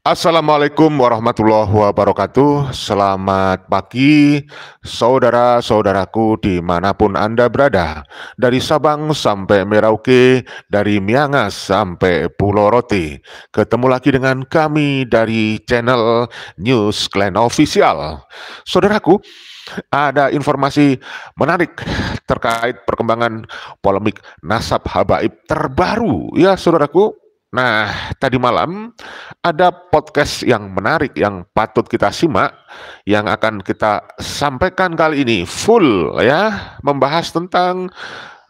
Assalamualaikum warahmatullahi wabarakatuh. Selamat pagi, saudara-saudaraku dimanapun Anda berada. Dari Sabang sampai Merauke, dari Miangas sampai Pulau Rote. Ketemu lagi dengan kami dari channel News Clan Official. Saudaraku, ada informasi menarik terkait perkembangan polemik nasab habaib terbaru. Ya, saudaraku. Nah, tadi malam ada podcast yang menarik yang patut kita simak yang akan kita sampaikan kali ini full ya membahas tentang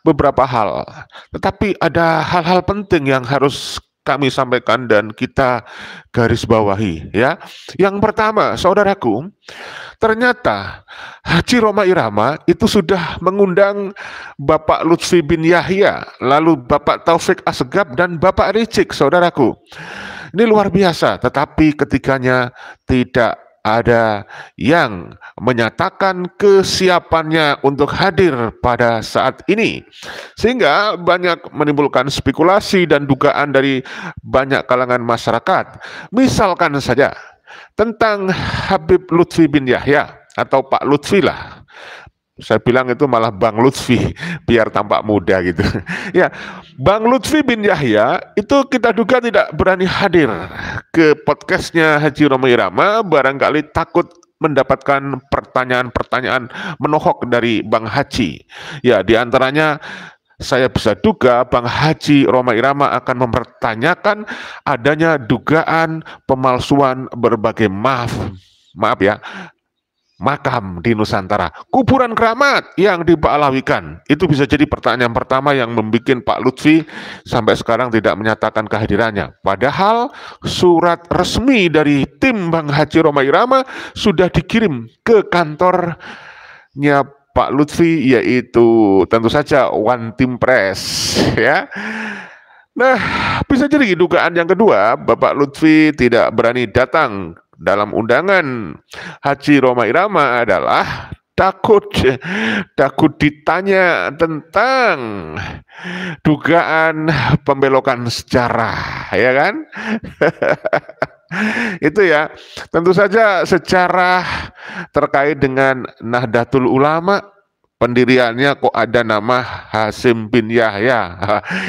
beberapa hal. Tetapi ada hal-hal penting yang harus kami sampaikan dan kita garis bawahi ya. Yang pertama, saudaraku, ternyata Haji Roma Irama itu sudah mengundang Bapak Lutfi bin Yahya, lalu Bapak Taufik Assegaf dan Bapak Rizik, saudaraku. Ini luar biasa, tetapi ketiganya tidak ada yang menyatakan kesiapannya untuk hadir pada saat ini. Sehingga banyak menimbulkan spekulasi dan dugaan dari banyak kalangan masyarakat. Misalkan saja tentang Habib Lutfi bin Yahya atau Pak Lutfi lah. Saya bilang itu malah Bang Lutfi biar tampak muda gitu. Ya, Bang Lutfi bin Yahya itu kita duga tidak berani hadir ke podcastnya Haji Roma Irama, barangkali takut mendapatkan pertanyaan-pertanyaan menohok dari Bang Haji. Ya, diantaranya saya bisa duga Bang Haji Roma Irama akan mempertanyakan adanya dugaan pemalsuan berbagai maaf ya, makam di Nusantara, kuburan keramat yang dibalawikan. Itu bisa jadi pertanyaan pertama yang membuat Pak Lutfi sampai sekarang tidak menyatakan kehadirannya. Padahal surat resmi dari tim Bang Haji Roma Irama sudah dikirim ke kantornya Pak Lutfi, yaitu tentu saja One Team Press ya. Nah, bisa jadi dugaan yang kedua, Bapak Lutfi tidak berani datang dalam undangan Haji Roma Irama adalah takut ditanya tentang dugaan pembelokan sejarah, ya kan? Itu ya, tentu saja sejarah terkait dengan Nahdlatul Ulama, pendiriannya kok ada nama Hasim bin Yahya.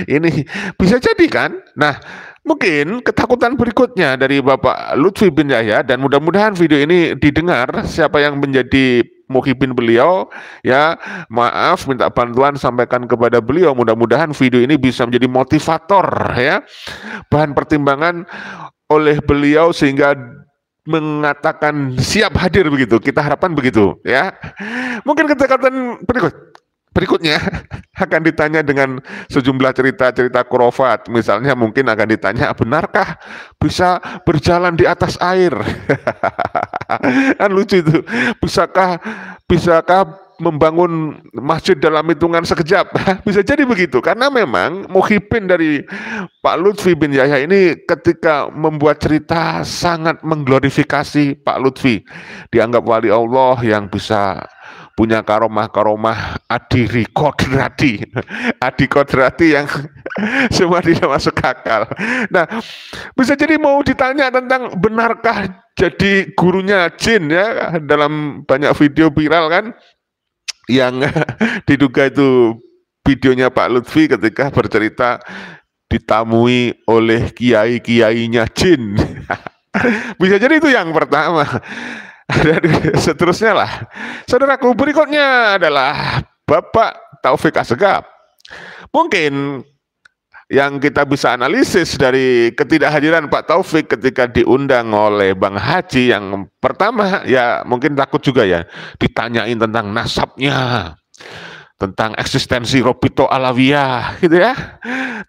Ini bisa jadi kan? Nah, mungkin ketakutan berikutnya dari Bapak Lutfi bin Yahya, dan mudah-mudahan video ini didengar siapa yang menjadi muhibin beliau ya, maaf, minta bantuan sampaikan kepada beliau, mudah-mudahan video ini bisa menjadi motivator ya, bahan pertimbangan oleh beliau sehingga mengatakan siap hadir begitu. Kita harapkan begitu ya. Mungkin ketakutan berikutnya akan ditanya dengan sejumlah cerita-cerita khurafat. Misalnya mungkin akan ditanya, benarkah bisa berjalan di atas air? Kan lucu itu. Bisakah membangun masjid dalam hitungan sekejap? Bisa jadi begitu, karena memang muhibin dari Pak Lutfi bin Yahya ini ketika membuat cerita sangat mengglorifikasi Pak Lutfi, dianggap wali Allah yang bisa punya karomah-karomah Adi Kodrati, Adi Kodrati yang semua tidak masuk akal. Nah, bisa jadi mau ditanya tentang benarkah jadi gurunya jin ya, dalam banyak video viral kan, yang diduga itu videonya Pak Lutfi ketika bercerita ditamui oleh kiai-kiainya jin. Bisa jadi itu yang pertama. Dan seterusnya lah. Saudaraku, berikutnya adalah Bapak Taufik Assegaf. Mungkin yang kita bisa analisis dari ketidakhadiran Pak Taufik ketika diundang oleh Bang Haji, yang pertama ya mungkin takut juga ya ditanyain tentang nasabnya, tentang eksistensi Robito Alawiyah gitu ya,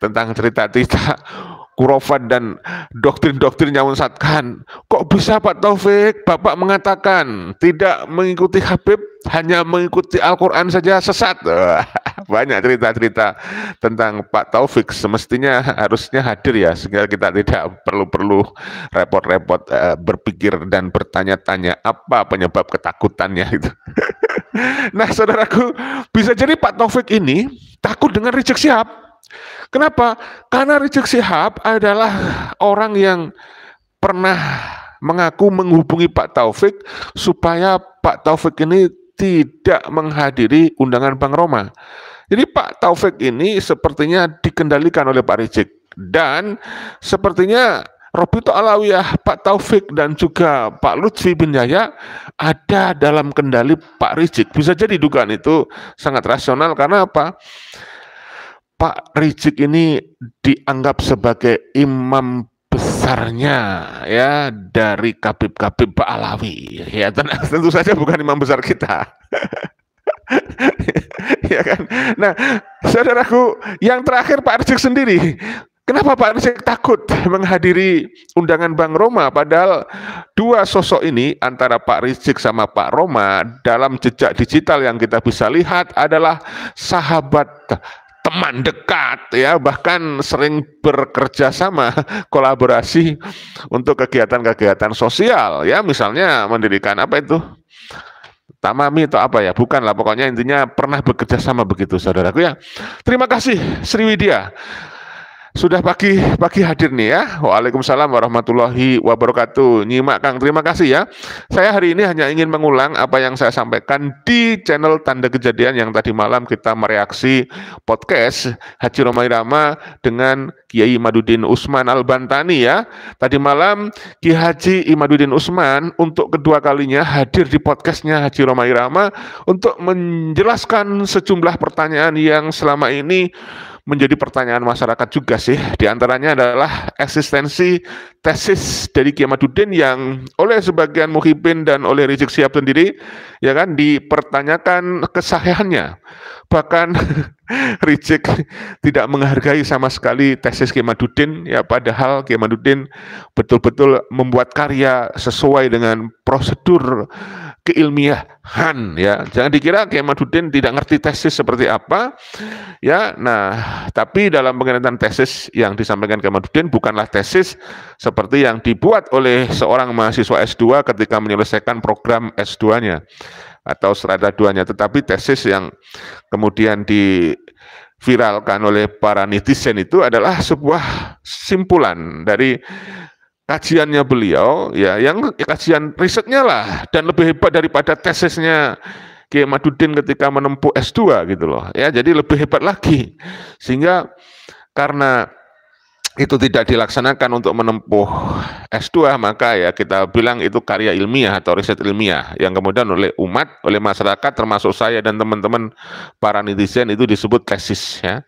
tentang cerita-cerita kurofat dan doktrin-doktrin yang menyesatkan. Kok bisa Pak Taufik, Bapak mengatakan tidak mengikuti Habib, hanya mengikuti Al-Quran saja sesat? Banyak cerita-cerita tentang Pak Taufik, semestinya harusnya hadir ya, sehingga kita tidak perlu repot-repot berpikir dan bertanya-tanya apa penyebab ketakutannya itu. Nah, saudaraku, bisa jadi Pak Taufik ini takut dengan Rizik Syihab. Kenapa? Karena Rizik Syihab adalah orang yang pernah mengaku menghubungi Pak Taufik supaya Pak Taufik ini tidak menghadiri undangan Bang Roma. Jadi Pak Taufik ini sepertinya dikendalikan oleh Pak Rizik, dan sepertinya Robito Alawiyah, Pak Taufik, dan juga Pak Lutfi bin Yahya ada dalam kendali Pak Rizik. Bisa jadi dugaan itu sangat rasional karena apa? Pak Rizik ini dianggap sebagai imam besarnya ya dari Kabib-Kabib Pak Alawi. Ya tentu saja bukan imam besar kita. Ya kan. Nah, saudaraku, yang terakhir Pak Rizik sendiri. Kenapa Pak Rizik takut menghadiri undangan Bang Roma? Padahal dua sosok ini antara Pak Rizik sama Pak Roma dalam jejak digital yang kita bisa lihat adalah sahabat, teman dekat, ya, bahkan sering bekerja sama, kolaborasi untuk kegiatan-kegiatan sosial, ya, misalnya mendirikan apa itu? Tamami atau apa ya, bukan lah, pokoknya intinya pernah bekerja sama begitu, saudaraku ya. Terima kasih Sriwidya sudah pagi hadir nih ya. Waalaikumsalam warahmatullahi wabarakatuh. Nyimak Kang, terima kasih ya. Saya hari ini hanya ingin mengulang apa yang saya sampaikan di channel Tanda Kejadian yang tadi malam kita mereaksi podcast Haji Roma Irama dengan Kiai Imaduddin Usman Al-Bantani ya. Tadi malam Kiai Haji Imaduddin Usman untuk kedua kalinya hadir di podcastnya Haji Roma Irama untuk menjelaskan sejumlah pertanyaan yang selama ini menjadi pertanyaan masyarakat juga sih. Di antaranya adalah eksistensi tesis dari Kiai Imaduddin yang oleh sebagian muhibin dan oleh Rizik Syihab sendiri ya kan dipertanyakan kesahihannya. Bahkan Rizik tidak menghargai sama sekali tesis Kiai Imaduddin ya, padahal Kiai Imaduddin betul-betul membuat karya sesuai dengan prosedur keilmiahan ya. Jangan dikira Kiai Imaduddin tidak ngerti tesis seperti apa ya. Nah, tapi dalam pengertian tesis yang disampaikan Kiai Imaduddin bukanlah tesis seperti yang dibuat oleh seorang mahasiswa S2 ketika menyelesaikan program S2-nya atau strata 2-nya, tetapi tesis yang kemudian diviralkan oleh para netizen itu adalah sebuah simpulan dari kajiannya beliau ya, yang kajian risetnya lah, dan lebih hebat daripada tesisnya Kiai Imaduddin ketika menempuh S2 gitu loh ya. Jadi lebih hebat lagi, sehingga karena itu tidak dilaksanakan untuk menempuh S2, maka ya kita bilang itu karya ilmiah atau riset ilmiah yang kemudian oleh umat, oleh masyarakat termasuk saya dan teman-teman para netizen itu disebut tesis ya.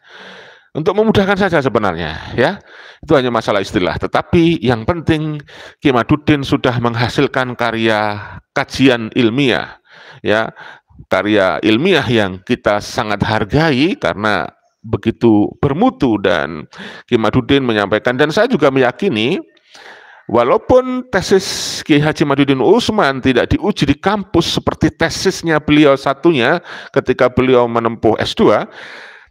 Untuk memudahkan saja sebenarnya ya, itu hanya masalah istilah. Tetapi yang penting Kiai Imaduddin sudah menghasilkan karya kajian ilmiah ya, karya ilmiah yang kita sangat hargai karena begitu bermutu, dan Kiai Imaduddin menyampaikan, dan saya juga meyakini walaupun tesis Kiai Haji Imaduddin Usman tidak diuji di kampus seperti tesisnya beliau satunya ketika beliau menempuh S2,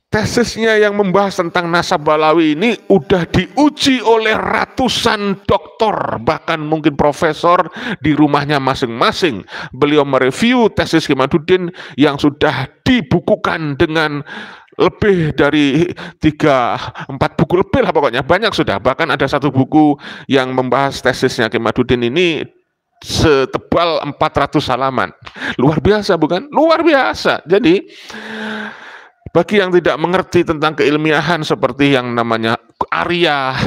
tesisnya yang membahas tentang nasab Balawi ini udah diuji oleh ratusan doktor, bahkan mungkin profesor di rumahnya masing-masing. Beliau mereview tesis Kiai Imaduddin yang sudah dibukukan dengan lebih dari 3-4 buku lebih lah, pokoknya banyak sudah. Bahkan ada satu buku yang membahas tesisnya Kiai Imaduddin ini setebal 400 halaman. Luar biasa bukan? Luar biasa. Jadi bagi yang tidak mengerti tentang keilmiahan seperti yang namanya Arya,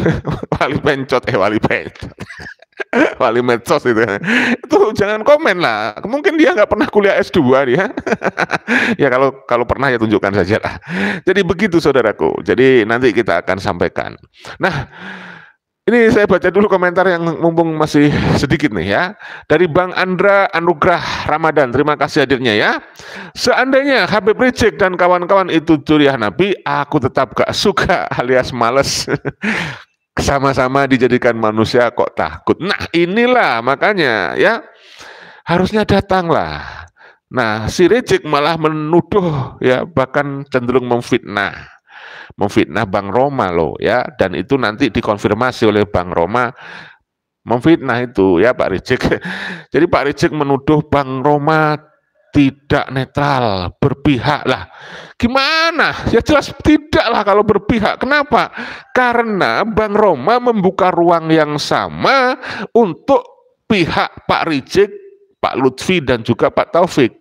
wali pencot, wali medsos itu jangan komen lah. Mungkin dia nggak pernah kuliah S2 dia. Ya kalau pernah ya tunjukkan saja lah. Jadi begitu saudaraku. Jadi nanti kita akan sampaikan. Nah, ini saya baca dulu komentar yang mumpung masih sedikit nih ya. Dari Bang Andra Anugrah Ramadan, terima kasih hadirnya ya. Seandainya Habib Rizik dan kawan-kawan itu suriah Nabi, aku tetap gak suka alias males. Sama-sama dijadikan manusia kok takut. Nah inilah makanya ya, harusnya datanglah. Nah si Rizik malah menuduh ya, bahkan cenderung memfitnah Bang Roma loh ya, dan itu nanti dikonfirmasi oleh Bang Roma memfitnah itu ya Pak Rizik. Jadi Pak Rizik menuduh Bang Roma tidak netral, berpihak lah. Gimana? Ya jelas tidak lah kalau berpihak. Kenapa? Karena Bang Roma membuka ruang yang sama untuk pihak Pak Rizik, Pak Lutfi dan juga Pak Taufik.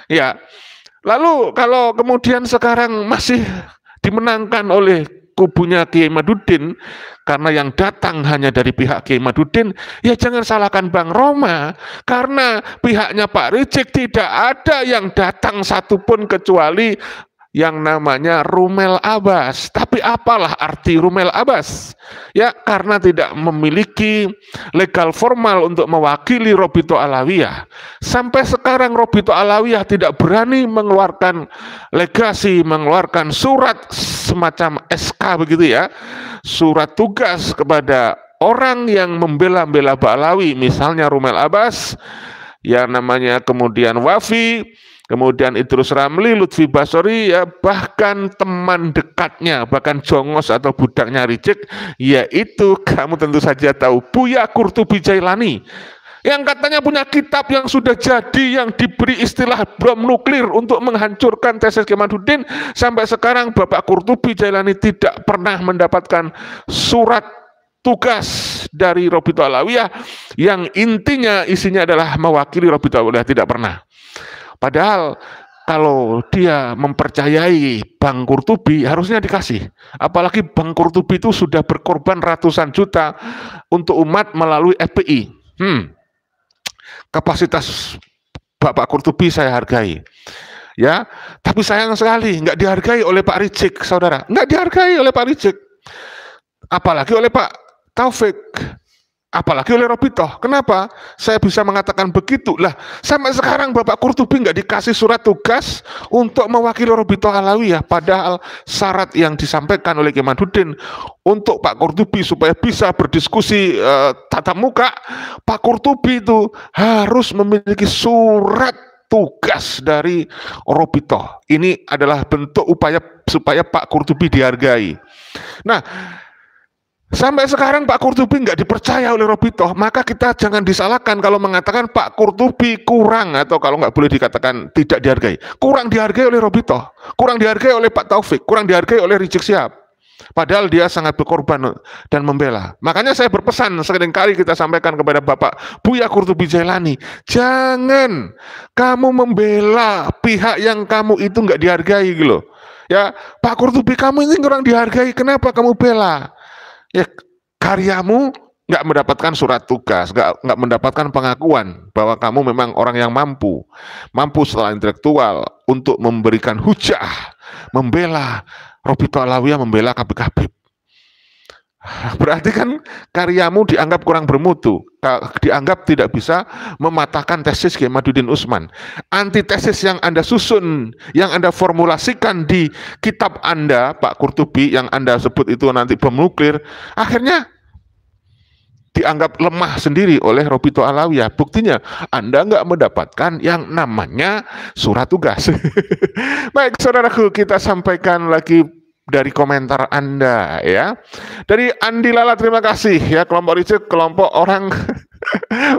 Ya, lalu kalau kemudian sekarang masih dimenangkan oleh kubunya Kiai Madudin karena yang datang hanya dari pihak Kiai Madudin, ya jangan salahkan Bang Roma karena pihaknya Pak Rizik tidak ada yang datang satupun kecuali yang namanya Rumel Abbas. Tapi apalah arti Rumel Abbas? Ya karena tidak memiliki legal formal untuk mewakili Robito Alawiyah. Sampai sekarang Robito Alawiyah tidak berani mengeluarkan legasi, mengeluarkan surat semacam SK begitu ya. Surat tugas kepada orang yang membela-bela Ba'alawi, misalnya Rumel Abbas, yang namanya kemudian Wafi, kemudian Idrus Ramli, Lutfi Basori, ya bahkan teman dekatnya, bahkan jongos atau budaknya Rizik, yaitu kamu tentu saja tahu Buya Qurtubi Jailani, yang katanya punya kitab yang sudah jadi, yang diberi istilah bom nuklir untuk menghancurkan tesis Kemanuddin. Sampai sekarang Bapak Qurtubi Jailani tidak pernah mendapatkan surat tugas dari Robito Alawiyah yang intinya isinya adalah mewakili Robito Alawiyah, tidak pernah. Padahal kalau dia mempercayai Bang Qurtubi harusnya dikasih. Apalagi Bang Qurtubi itu sudah berkorban ratusan juta untuk umat melalui FPI. Kapasitas Bapak Qurtubi saya hargai. Ya, tapi sayang sekali nggak dihargai oleh Pak Rizik, saudara. Nggak dihargai oleh Pak Rizik. Apalagi oleh Pak Taufik. Apalagi oleh Robito. Kenapa saya bisa mengatakan begitu? Lah, sampai sekarang Bapak Qurtubi nggak dikasih surat tugas untuk mewakili Robito Alawiyah. Padahal syarat yang disampaikan oleh Kemanuddin untuk Pak Qurtubi supaya bisa berdiskusi tatap muka, Pak Qurtubi itu harus memiliki surat tugas dari Robito. Ini adalah bentuk upaya supaya Pak Qurtubi dihargai. Nah, sampai sekarang Pak Qurtubi nggak dipercaya oleh Robito, maka kita jangan disalahkan kalau mengatakan Pak Qurtubi kurang, atau kalau nggak boleh dikatakan tidak dihargai. Kurang dihargai oleh Robito, kurang dihargai oleh Pak Taufik, kurang dihargai oleh Rizik Syihab. Padahal dia sangat berkorban dan membela. Makanya saya berpesan, seringkali kita sampaikan kepada Bapak Buya Qurtubi Jailani, jangan kamu membela pihak yang kamu itu nggak dihargai gitu loh. Ya, Pak Qurtubi kamu ini kurang dihargai, kenapa kamu bela? Ya, karyamu nggak mendapatkan surat tugas, nggak mendapatkan pengakuan bahwa kamu memang orang yang mampu secara intelektual untuk memberikan hujah, membela Robito Alawiyah, membela Habib. Berarti kan karyamu dianggap kurang bermutu, dianggap tidak bisa mematahkan tesis Kemanuddin Utsman. Antitesis yang Anda susun, yang Anda formulasikan di kitab Anda, Pak Qurtubi, yang Anda sebut itu nanti bom nuklir, akhirnya dianggap lemah sendiri oleh Robito Alawiyah. Buktinya Anda nggak mendapatkan yang namanya surat tugas. Baik, saudaraku, kita sampaikan lagi dari komentar Anda ya. Dari Andi Lala, terima kasih ya. Kelompok Rizik, kelompok orang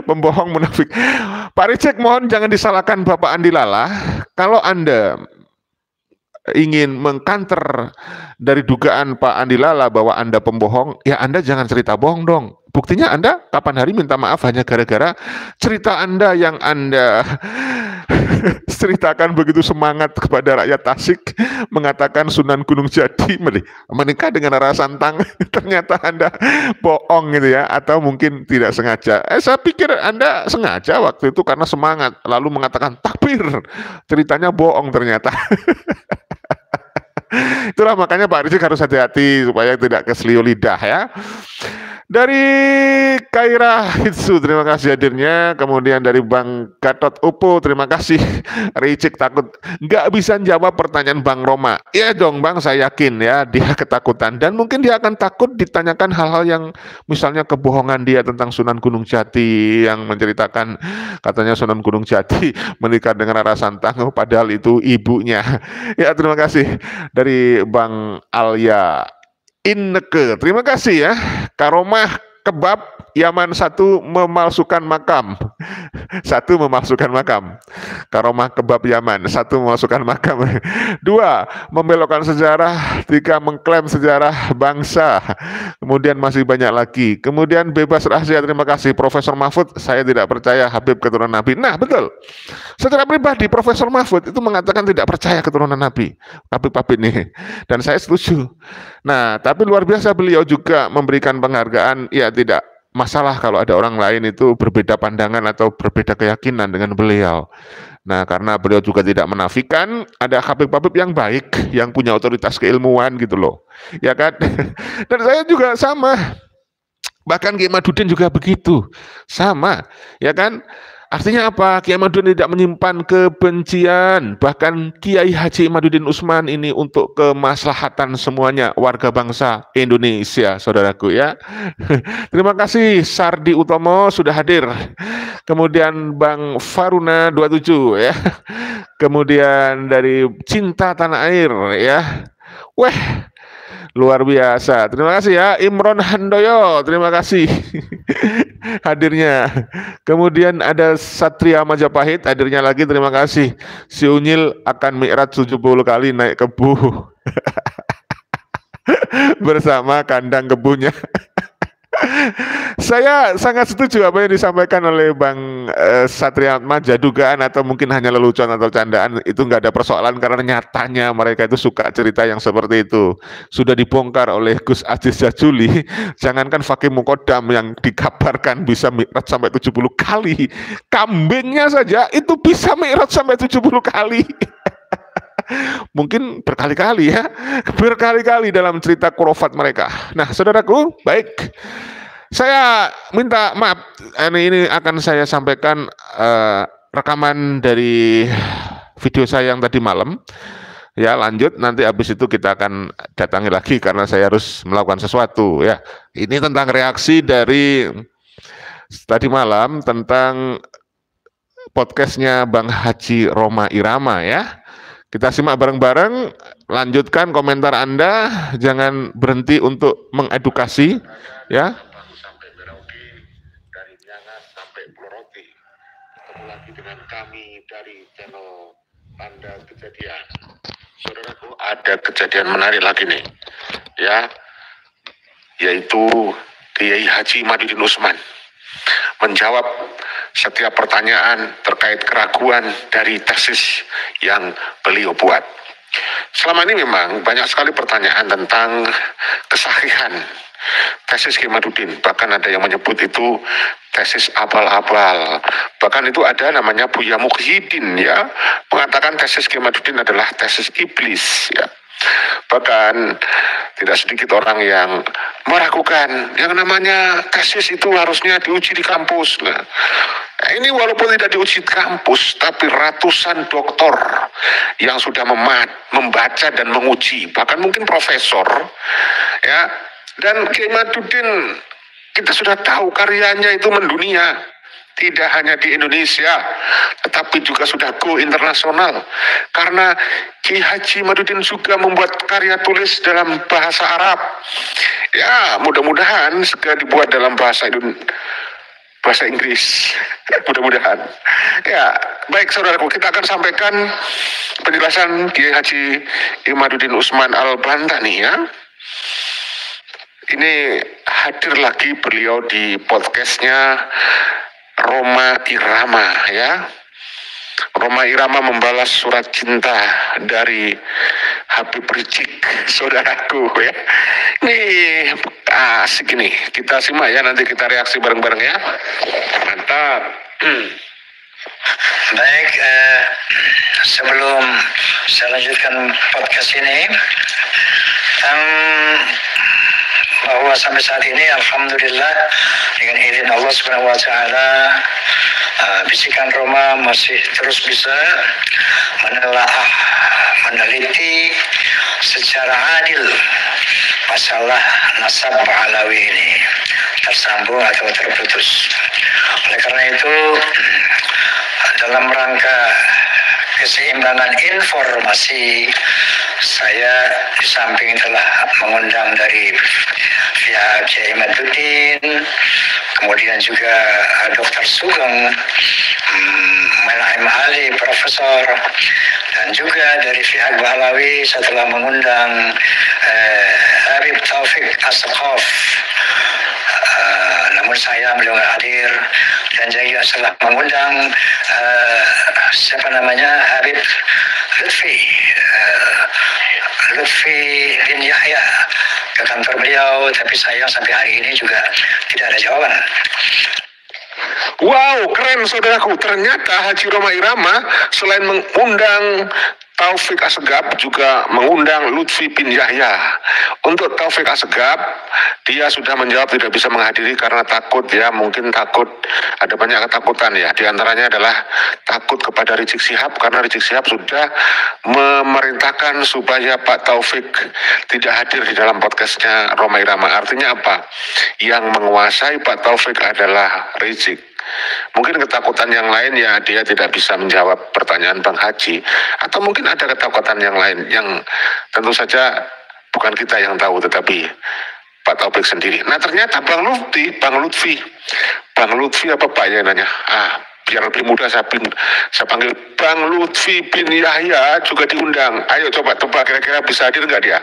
pembohong munafik. Pak Rizik, mohon jangan disalahkan Bapak Andi Lala. Kalau Anda ingin mengkanter dari dugaan Pak Andi Lala bahwa Anda pembohong, ya Anda jangan cerita bohong dong. Buktinya Anda kapan hari minta maaf hanya gara-gara cerita Anda yang Anda ceritakan begitu semangat kepada rakyat Tasik, mengatakan Sunan Gunung Jati menikah dengan Rara Santang. Ternyata Anda bohong gitu ya, atau mungkin tidak sengaja. Saya pikir Anda sengaja waktu itu karena semangat, lalu mengatakan takbir. Ceritanya bohong ternyata. Itulah makanya Pak Rizik harus hati-hati supaya tidak keselio lidah ya. Dari Kaira Hitsu, terima kasih hadirnya. Kemudian dari Bang Gatot Upo, terima kasih. Rizik takut nggak bisa jawab pertanyaan Bang Roma. Ya dong Bang, saya yakin ya dia ketakutan, dan mungkin dia akan takut ditanyakan hal-hal yang misalnya kebohongan dia tentang Sunan Gunung Jati, yang menceritakan katanya Sunan Gunung Jati menikah dengan Rara Santang, padahal itu ibunya. Ya, terima kasih. Dari Bang Alia Inneke, terima kasih ya. Karomah Kebab Yaman, satu memalsukan makam. Satu memalsukan makam. Karomah kebab Yaman, satu memalsukan makam. Dua, membelokkan sejarah. Tiga, mengklaim sejarah bangsa. Kemudian masih banyak lagi. Kemudian bebas rahasia, terima kasih Profesor Mahfud, saya tidak percaya Habib keturunan Nabi. Nah, betul. Secara pribadi Profesor Mahfud itu mengatakan tidak percaya keturunan Nabi. Habib nih. Dan saya setuju. Nah, tapi luar biasa beliau juga memberikan penghargaan, ya tidak masalah kalau ada orang lain itu berbeda pandangan atau berbeda keyakinan dengan beliau. Nah, karena beliau juga tidak menafikan ada habib-habib yang baik, yang punya otoritas keilmuan gitu loh. Ya kan? Dan saya juga sama. Bahkan Kiai Madudin juga begitu. Sama, ya kan? Artinya apa? Kiai Madudin tidak menyimpan kebencian. Bahkan Kiai Haji Imaduddin Usman ini untuk kemaslahatan semuanya warga bangsa Indonesia, saudaraku ya. Terima kasih Sardi Utomo sudah hadir. Kemudian Bang Faruna 27 ya. Kemudian dari Cinta Tanah Air ya. Weh, luar biasa. Terima kasih ya Imron Handoyo. Terima kasih hadirnya. Kemudian ada Satria Majapahit hadirnya lagi. Terima kasih. Si Unyil akan mi'raj 70 kali naik kebu bersama kandang kebunya. Saya sangat setuju apa yang disampaikan oleh Bang Satria Maja. Dugaan atau mungkin hanya lelucon atau candaan itu nggak ada persoalan, karena nyatanya mereka itu suka cerita yang seperti itu. Sudah dibongkar oleh Gus Aziz Jajuli. Jangankan Fakih Mukodam yang dikabarkan bisa mi'raj sampai 70 kali, kambingnya saja itu bisa mi'raj sampai 70 kali. Mungkin berkali-kali ya, berkali-kali dalam cerita khurafat mereka. Nah, saudaraku, baik. Saya minta maaf, ini akan saya sampaikan rekaman dari video saya yang tadi malam. Ya, lanjut nanti habis itu kita akan datangi lagi karena saya harus melakukan sesuatu ya. Ini tentang reaksi dari tadi malam tentang podcastnya Bang Haji Roma Irama ya. Kita simak bareng-bareng, lanjutkan komentar Anda, jangan berhenti untuk mengedukasi ya. Sampai Merauke, dari Miangas sampai Pulau Rote. Ketemu lagi dengan kami dari channel Tanda Kejadian. Saudaraku, ada kejadian menarik lagi nih. Ya, yaitu Kiai Haji Imaduddin Usman menjawab setiap pertanyaan terkait keraguan dari tesis yang beliau buat. Selama ini memang banyak sekali pertanyaan tentang kesahihan tesis Kiai Imaduddin. Bahkan ada yang menyebut itu tesis abal-abal. Bahkan itu ada namanya Buya Muhyiddin ya, mengatakan tesis Kiai Imaduddin adalah tesis iblis ya. Bahkan tidak sedikit orang yang meragukan yang namanya tesis itu harusnya diuji di kampus. Nah, ini walaupun tidak diuji di kampus, tapi ratusan doktor yang sudah membaca dan menguji, bahkan mungkin profesor ya. Dan Kiai Imaduddin kita sudah tahu karyanya itu mendunia. Tidak hanya di Indonesia, tetapi juga sudah go internasional. Karena Kiai Haji Imaduddin juga membuat karya tulis dalam bahasa Arab. Ya, mudah-mudahan segera dibuat dalam bahasa Inggris. Mudah-mudahan. Ya, baik saudaraku, kita akan sampaikan penjelasan Kiai Haji Imaduddin Usman Al-Bantani ya. Ini hadir lagi beliau di podcastnya Roma Irama ya. Roma Irama membalas surat cinta dari Habib Rizik, saudaraku ya. Ini asik ini. Kita simak ya, nanti kita reaksi bareng-bareng ya. Mantap. Baik, sebelum saya lanjutkan podcast ini, bahwa sampai saat ini alhamdulillah dengan izin Allah Subhanahu wa taala, bisikan Roma masih terus bisa menelaah, meneliti secara adil masalah nasab Alawi ini tersambung atau terputus. Oleh karena itu, dalam rangka keseimbangan informasi, saya di samping telah mengundang dari pihak Kiai Imaduddin, kemudian juga Dr. Sugeng, Manaim Ali, Profesor, dan juga dari pihak Bahlawi setelah mengundang Habib Taufik As-Sakaf, namun sayang beliau nggak hadir, dan juga setelah mengundang Habib Lutfi bin Yahya ke kantor beliau, tapi sayang sampai hari ini juga tidak ada jawaban. Wow, keren saudaraku. Ternyata Haji Roma Irama selain mengundang Taufik Assegaf juga mengundang Lutfi bin Yahya. Untuk Taufik Assegaf, dia sudah menjawab tidak bisa menghadiri karena takut ya, mungkin takut, ada banyak ketakutan ya. Di antaranya adalah takut kepada Rizik Syihab karena Rizik Syihab sudah memerintahkan supaya Pak Taufik tidak hadir di dalam podcastnya Roma Irama. Artinya apa? Yang menguasai Pak Taufik adalah Rizik. Mungkin ketakutan yang lain ya, dia tidak bisa menjawab pertanyaan Bang Haji, atau mungkin ada ketakutan yang lain yang tentu saja bukan kita yang tahu, tetapi Pak Taufik sendiri. Nah ternyata Bang Lutfi apa Pak ya nanya? Biar lebih mudah saya panggil Bang Lutfi bin Yahya juga diundang. Ayo coba tebak kira-kira bisa hadir nggak dia?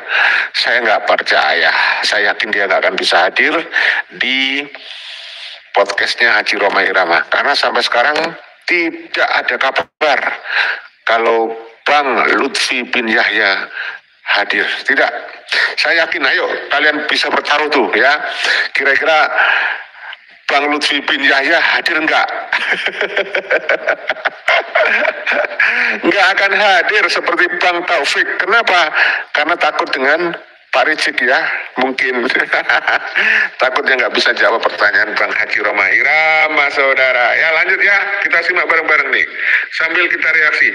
Saya nggak percaya. Saya yakin dia nggak akan bisa hadir di podcastnya Haji Roma Irama, karena sampai sekarang tidak ada kabar kalau Bang Lutfi bin Yahya hadir. Tidak, saya yakin. Ayo kalian bisa bertaruh tuh ya, kira-kira Bang Lutfi bin Yahya hadir enggak? Enggak akan hadir seperti Bang Taufik. Kenapa? Karena takut dengan Pak Rizik ya, mungkin takutnya nggak bisa jawab pertanyaan Bang Haji Roma Irama, saudara. Ya lanjut ya, kita simak bareng-bareng nih, sambil kita reaksi.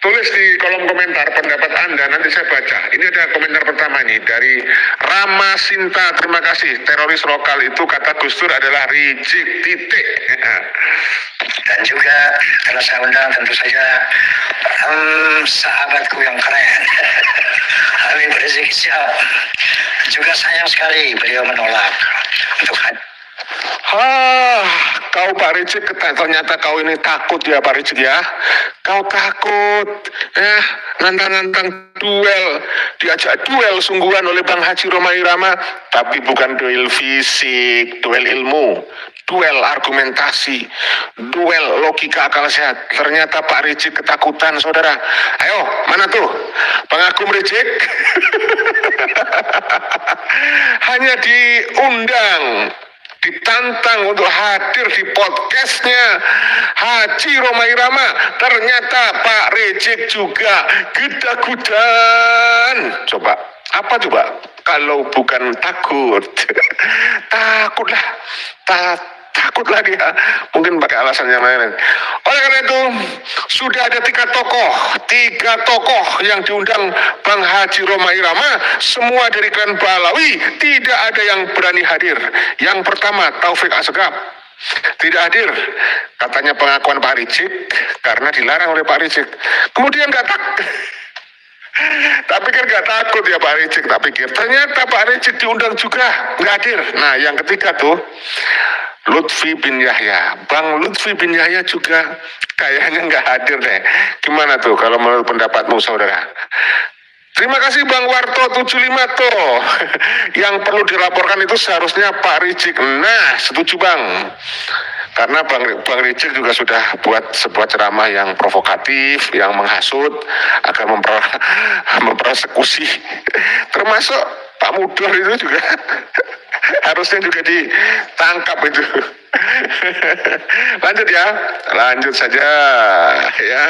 Tulis di kolom komentar pendapat Anda, nanti saya baca. Ini ada komentar pertama nih, dari Rama Sinta, terima kasih. Teroris lokal itu kata Gus Dur adalah Rizik, titik. Dan juga karena saya undang tentu saja sahabatku yang keren, Habib Rizik Syihab. Juga sayang sekali beliau menolak untuk hadir. Kau Pak Rizik, ternyata kau ini takut ya Pak Rizik ya. Kau takut ya, nantang-nantang duel, diajak duel sungguhan oleh Bang Haji Roma Irama, tapi bukan duel fisik, duel ilmu, duel argumentasi, duel logika akal sehat. Ternyata Pak Rizik ketakutan, saudara. Ayo, mana tuh Bang Agung Rizik? Hanya diundang, ditantang untuk hadir di podcastnya Haji Roma Irama, ternyata Pak Rizik juga gedagudan. Coba, apa coba? Kalau bukan takut, takutlah dia, mungkin pakai alasan yang lain. Oleh karena itu, sudah ada tiga tokoh yang diundang Bang Haji Roma Irama, semua dari klan Bahlawi, tidak ada yang berani hadir. Yang pertama, Taufik Assegaf tidak hadir, katanya pengakuan Pak Rizik, karena dilarang oleh Pak Rizik. Kemudian tak pikir gak takut ya Pak Rizik, tak pikir ternyata Pak Rizik diundang juga, nggak hadir. Nah yang ketiga tuh Lutfi bin Yahya. Bang Lutfi bin Yahya juga kayaknya nggak hadir deh. Gimana tuh kalau menurut pendapatmu, saudara? Terima kasih Bang Warto 75 tuh. Yang perlu dilaporkan itu seharusnya Pak Rizik. Nah, setuju Bang. Karena Bang Rizik juga sudah buat sebuah ceramah yang provokatif, yang menghasut, agar mempersekusi. Termasuk Pak Mudor itu juga harusnya juga ditangkap itu. Lanjut saja ya.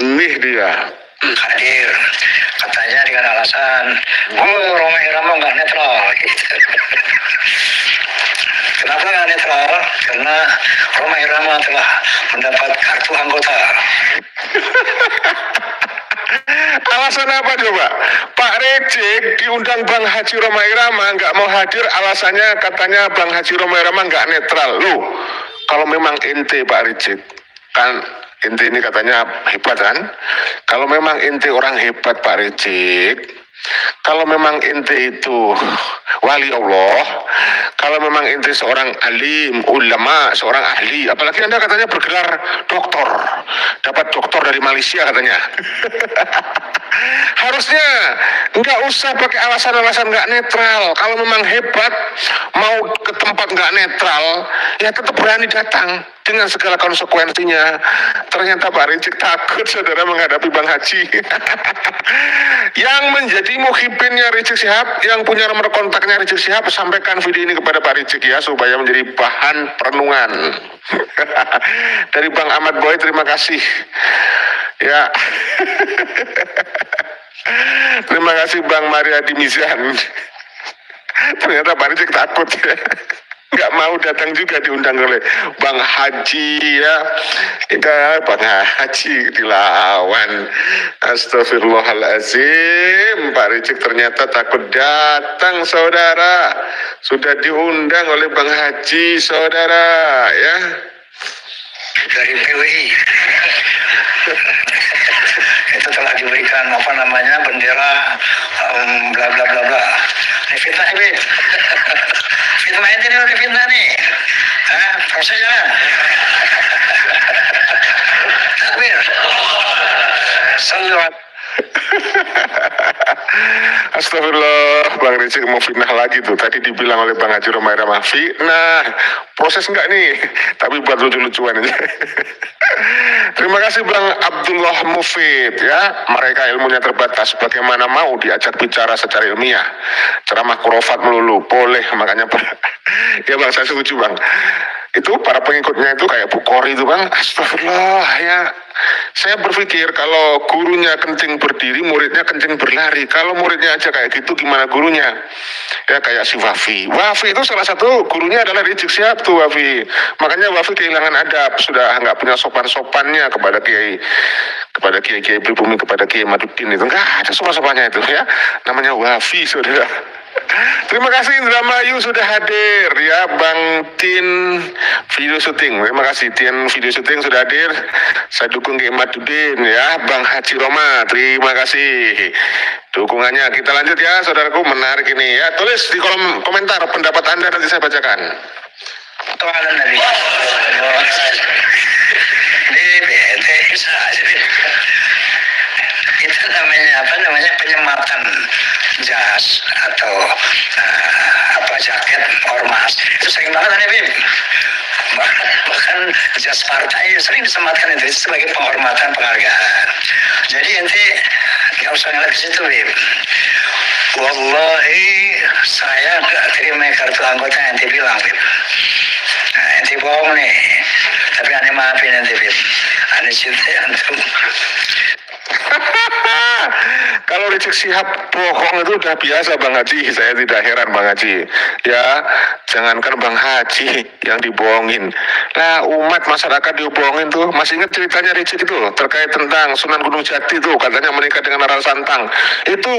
Nih dia hadir, katanya dengan alasan Roma Irama nggak netral gitu. Kenapa nggak netral? Karena Roma Irama telah mendapat kartu anggota. Alasan apa coba? Pak Rizik diundang Bang Haji Roma Irama nggak mau hadir, alasannya katanya Bang Haji Roma Irama nggak netral. Loh, kalau memang ente Pak Rizik, kan ente ini katanya hebat kan? Kalau memang ente orang hebat Pak Rizik, Kalau memang ente itu wali Allah, kalau memang ente seorang alim, ulama, seorang ahli, apalagi Anda katanya bergelar doktor, dapat doktor dari Malaysia katanya. Harusnya nggak usah pakai alasan-alasan nggak netral. Kalau memang hebat, mau ke tempat nggak netral, ya tetap berani datang dengan segala konsekuensinya. Ternyata Pak Rizik takut saudara menghadapi Bang Haji. Yang menjadi muhibinnya Rizik Syihab, yang punya nomor kontaknya Rizik Syihab, sampaikan video ini kepada Pak Rizik ya, supaya menjadi bahan perenungan. Dari Bang Ahmad Boy, terima kasih. Ya. Terima kasih Bang Mariadi Mizan. Ternyata Pak Rizik takut ya, nggak mau datang juga, diundang oleh Bang Haji ya. Kita Bang Haji dilawan. Astagfirullahaladzim, Pak Rizik ternyata takut datang saudara. Sudah diundang oleh Bang Haji saudara ya. Dari PWI. Itu telah diberikan bendera bla bla bla bla. Ini fitnah ini. Fitnah ini fitnah nih. Proses jalan. Takbir. Salawat. Astagfirullah, Bang Rizik mau fitnah lagi tuh. Tadi dibilang oleh Bang Haji Romaira Mahfi, nah proses enggak nih, tapi buat lucu-lucuan aja. Terima kasih Bang Abdullah Mufid ya. Mereka ilmunya terbatas, bagaimana mau diajak bicara secara ilmiah, ceramah kurofat melulu, boleh. Makanya ya Bang, saya setuju Bang. Itu para pengikutnya itu kayak Bukhari itu Bang, astagfirullah ya. Saya berpikir kalau gurunya kencing berdiri, muridnya kencing berlari. Kalau muridnya aja kayak gitu, gimana gurunya? Ya kayak si Wafi. Wafi itu salah satu gurunya adalah Rizik Syihab tuh Wafi. Makanya Wafi kehilangan adab, sudah nggak punya sopan-sopannya kepada Kiai Pribumi, kepada Kiai Maduddin itu. Nggak ada sopan-sopannya itu ya. Namanya Wafi saudara. Terima kasih Indramayu sudah hadir ya. Bang Tin video syuting, terima kasih Tin video syuting sudah hadir. Saya dukung Kiai Maduddin ya. Bang Haji Roma, terima kasih dukungannya. Kita lanjut ya saudaraku, menarik ini ya. Tulis di kolom komentar pendapat Anda, nanti saya bacakan. Tuhan Nabi. Itu namanya penyematan jas atau jaket ormas. Itu sering banget nih Bim. Bahkan jas partai sering disematkan itu sebagai penghormatan, penghargaan. Jadi ente nggak usah ngeliat ke situ Bim. Wallahi saya nggak terima kartu anggota yang ente bilang Bim. Nah ente bohong nih. Tapi aneh maafin ente Bim. Aneh cinta antum. Kalau Rizik Syihab bohong itu udah biasa Bang Haji, saya tidak heran Bang Haji. Ya, jangankan Bang Haji yang dibohongin. Lah umat masyarakat dibohongin tuh. Masih ingat ceritanya Rizik itu terkait tentang Sunan Gunung Jati tuh, katanya menikah dengan Rara Santang. Itu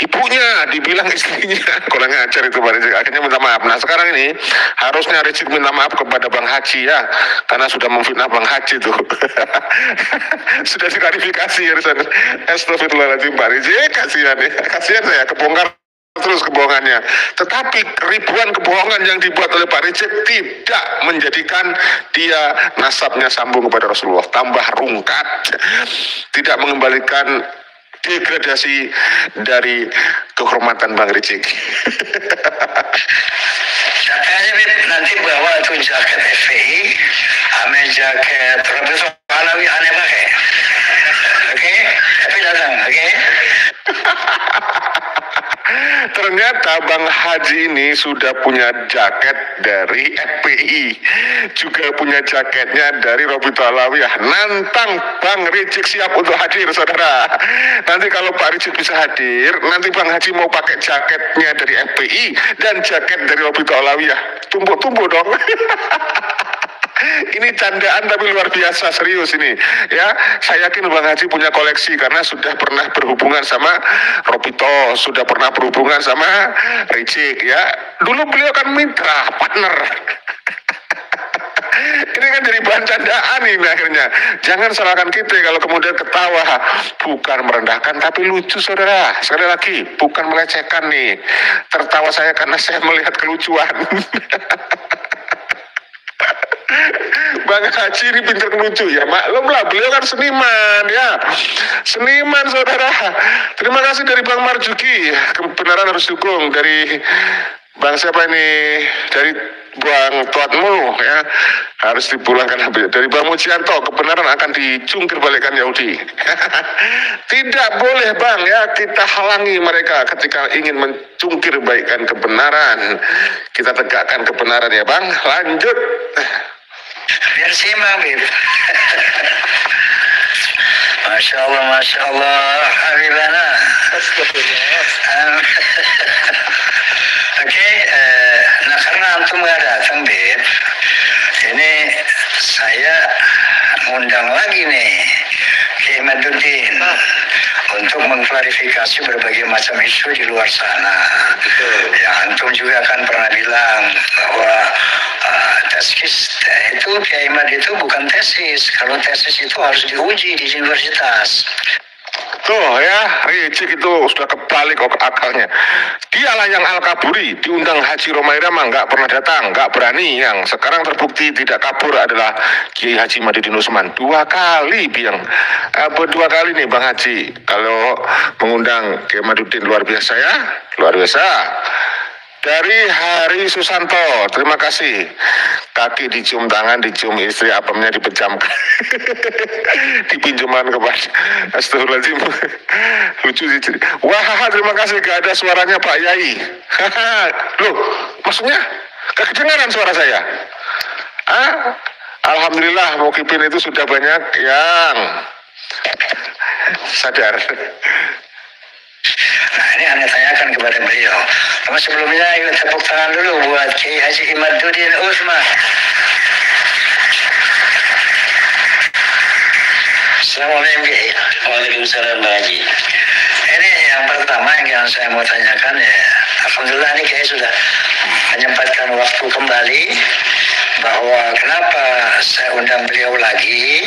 ibunya dibilang istrinya. Kalau ngajar itu Bang Rizik, akhirnya minta maaf. Nah sekarang ini harusnya Rizik minta maaf kepada Bang Haji ya, karena sudah memfitnah Bang Haji tuh. Sudah diklarifikasi ya. Astagfirullahaladzim Pak Rizik, kasihan ya, kasihan saya, kebongkar terus kebohongannya. Tetapi ribuan kebohongan yang dibuat oleh Pak Rizik tidak menjadikan dia nasabnya sambung kepada Rasulullah, tambah rungkat, tidak mengembalikan degradasi dari kehormatan Bang Rizik. Jaketnya nanti bawa tuh jaket FPI, ame jaket Profesor Alawi aneh pakai. Oke, tapi datang, oke? Ternyata Bang Haji ini sudah punya jaket dari FPI, juga punya jaketnya dari Robito Alawiyah. Nantang Bang Rizik Syihab untuk hadir saudara. Nanti kalau Pak Rizik bisa hadir, nanti Bang Haji mau pakai jaketnya dari FPI dan jaket dari Robito Alawiyah. Tumpuk-tumpuk dong. Ini candaan tapi luar biasa, serius ini ya. Saya yakin Bang Haji punya koleksi karena sudah pernah berhubungan sama Robito, sudah pernah berhubungan sama Rizik ya. Dulu beliau kan mitra, partner. Ini kan jadi bahan candaan ini akhirnya. Jangan salahkan kita kalau kemudian ketawa. Bukan merendahkan tapi lucu saudara. Sekali lagi, bukan melecehkan nih. Tertawa saya karena saya melihat kelucuan. Bang Haji ini pintar lucu ya, maklum lah, beliau kan seniman ya, seniman saudara. Terima kasih dari Bang Marjuki, kebenaran harus dukung. Dari Bang siapa ini, dari Bang Tuatmu ya, harus dipulangkan. Dari Bang Mujianto, kebenaran akan dicungkir balikkan Yahudi. Tidak boleh Bang ya, kita halangi mereka ketika ingin mencungkir balikkan kebenaran. Kita tegakkan kebenaran ya Bang. Lanjut. Biar simak, Bib. Masya Allah, Habibana. Oke, nah karena antum nggak datang, Bib, ini saya ngundang lagi nih Kiai Maduddin untuk mengklarifikasi berbagai macam isu di luar sana. Ya, antum juga kan pernah bilang bahwa tesis itu Kiai Mad itu bukan tesis. Kalau tesis itu harus diuji di universitas. Tuh ya, Ricik itu sudah kebalik akalnya. Dialah yang Al-Kaburi, diundang Haji Romaira mah nggak pernah datang, nggak berani. Yang sekarang terbukti tidak kabur adalah Kiai Haji Maduddin Usman. 2 kali biang, 2 kali nih Bang Haji. Kalau mengundang Kiai Maduddin luar biasa ya, luar biasa. Dari Hari Susanto, terima kasih. Kaki dicium tangan, dicium istri, apemnya dipejamkan. Dipinjaman kepada Astagfirullahaladzim. Lucu sih. Wah, terima kasih, gak ada suaranya Pak Yai. Loh, maksudnya gak kedengaran suara saya? Alhamdulillah, Mukipin itu sudah banyak yang sadar. Nah, ini Anda tanyakan kepada beliau. Tapi sebelumnya yuk tepuk tangan dulu buat Kiai Haji Maduddin Usman. Assalamualaikum Kiai. Waalaikumsalam Pak Haji. Ini yang pertama yang saya mau tanyakan ya. Alhamdulillah ini Kiai sudah menyempatkan waktu kembali, bahwa kenapa saya undang beliau lagi,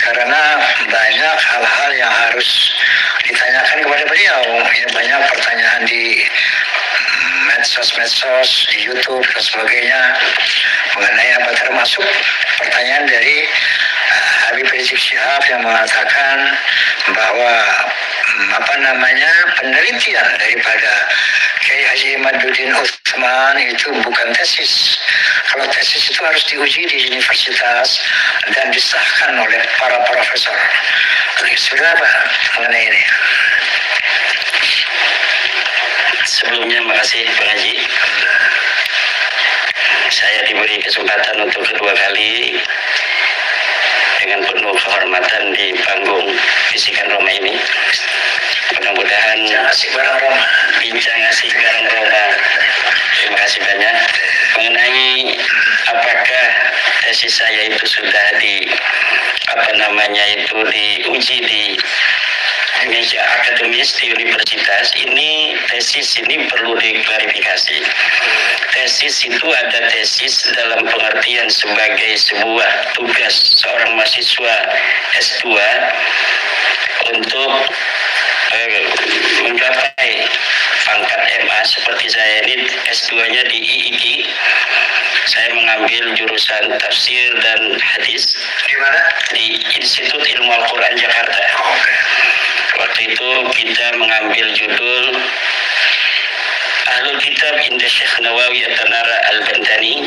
karena banyak hal-hal yang harus ditanyakan kepada beliau. Ya, banyak pertanyaan di medsos, di YouTube dan sebagainya mengenai apa, termasuk pertanyaan dari Habib Rizik Syihab yang mengatakan bahwa penelitian daripada Kiai Haji Maduddin Usman itu bukan tesis. Kalau tesis itu harus diuji di universitas dan disahkan oleh para profesor. Sudah apa mengenai ini? Sebelumnya makasih Bang Haji. Saya diberi kesempatan untuk kedua kali dengan penuh kehormatan di panggung Bisikan Roma ini. Mudah-mudahan bincang asik bareng Roma. Terima kasih banyak. Mengenai apakah tesis saya itu sudah diuji di meja akademis di universitas, ini tesis ini perlu diklarifikasi. Tesis itu ada tesis dalam pengertian sebagai sebuah tugas seorang mahasiswa S2 untuk mencapai pangkat MA. Seperti saya ini S2-nya di III. Saya mengambil jurusan tafsir dan hadis. Di mana? Di Institut Ilmu Al-Quran Jakarta. Waktu itu kita mengambil judul Ahlul Kitab Inda Syekh Nawawi At-Tanara Al-Bantani.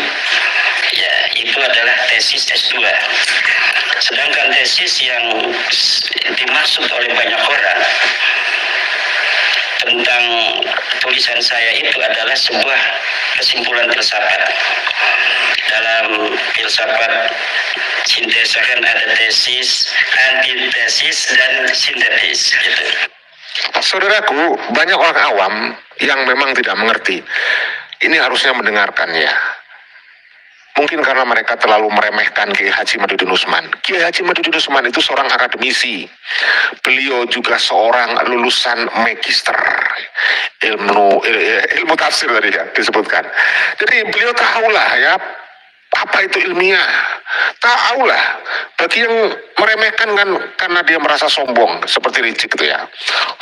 Ya, itu adalah tesis S2. Sedangkan tesis yang dimaksud oleh banyak orang tentang tulisan saya itu adalah sebuah kesimpulan filsafat. Dalam filsafat sintesa kan ada tesis, antitesis, dan sintetis gitu. Saudaraku, banyak orang awam yang memang tidak mengerti. Ini harusnya mendengarkan ya. Mungkin karena mereka terlalu meremehkan Kiai Haji Maduddin Usman. Kiai Haji Maduddin Usman itu seorang akademisi. Beliau juga seorang lulusan magister ilmu tafsir tadi ya disebutkan. Jadi beliau tahulah ya Apa itu ilmiah? Tahu lah. Bagi yang meremehkan kan karena dia merasa sombong, seperti Rizik itu ya.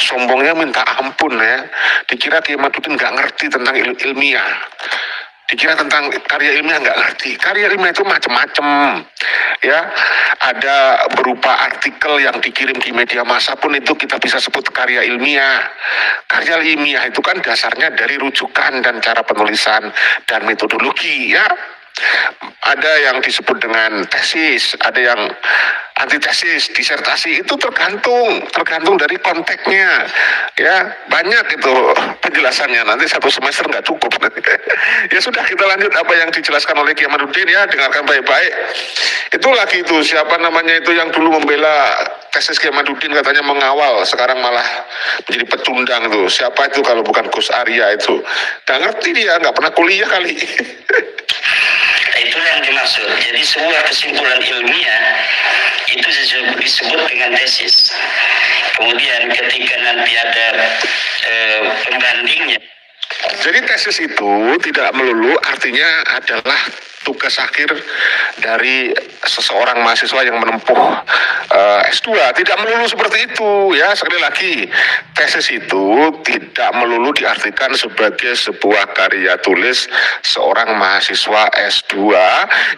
Sombongnya minta ampun ya. Dikira Kiai Madudin nggak ngerti tentang ilmiah. Dikira tentang karya ilmiah nggak ngerti. Karya ilmiah itu macam-macam, ya. Ada berupa artikel yang dikirim di media massa pun itu kita bisa sebut karya ilmiah. Karya ilmiah itu kan dasarnya dari rujukan dan cara penulisan dan metodologi, ya. Ada yang disebut dengan tesis, ada yang antitesis, disertasi, itu tergantung dari konteksnya, ya. Banyak itu penjelasannya, nanti satu semester nggak cukup. Ya sudah, kita lanjut apa yang dijelaskan oleh Kiai Madudin ya, dengarkan baik-baik. Itu lagi itu siapa namanya itu yang dulu membela tesis Kiai Madudin, katanya mengawal, sekarang malah menjadi pecundang tuh. Siapa itu kalau bukan Gus Arya itu? Nggak ngerti dia, nggak pernah kuliah kali. Itulah yang dimaksud. Jadi sebuah kesimpulan ilmiah itu disebut dengan tesis. Kemudian ketika nanti ada pembandingnya. Jadi tesis itu tidak melulu artinya adalah tugas akhir dari seseorang mahasiswa yang menempuh S2. Tidak melulu seperti itu, ya. Sekali lagi, tesis itu tidak melulu diartikan sebagai sebuah karya tulis seorang mahasiswa S2